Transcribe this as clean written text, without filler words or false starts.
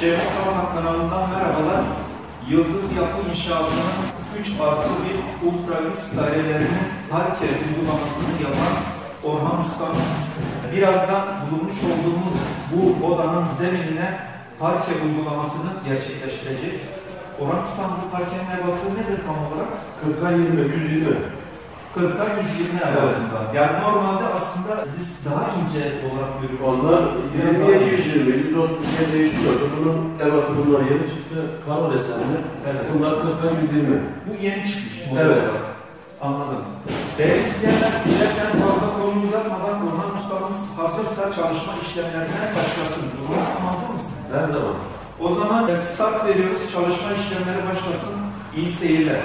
Sayfamı kanalından merhabalar. Yıldız Yapı İnşaatının 3+1 ultra lüks dairelerinin Parke uygulamasını yapan Orhan Usta'nın birazdan bulunmuş olduğumuz bu odanın zeminine Parke uygulamasını gerçekleştirecek. Orhan Usta'nın bu parkenin ebatı nedir tam olarak? 40'a 20, 120. 40'a 120 ebatında. Yani normalde aslında biz daha ince olarak görüyoruz. Onlar 20'ye 120, 130'ya değişiyor. Bunun ebatı bunlar yeni çıktı. Karo desenli. Evet. Bunlar 40'a 120. Bu yeni çıkmış. Evet. Anladım. Değerli izleyenler, dilerseniz fazla konuyu uzatmadan Orhan Usta'mız hazırsa çalışma işlemlerine başlasın. Orhan Usta'm hazır mısın? Her zaman. O zaman start veriyoruz. Çalışma işlemleri başlasın. İyi seyirler.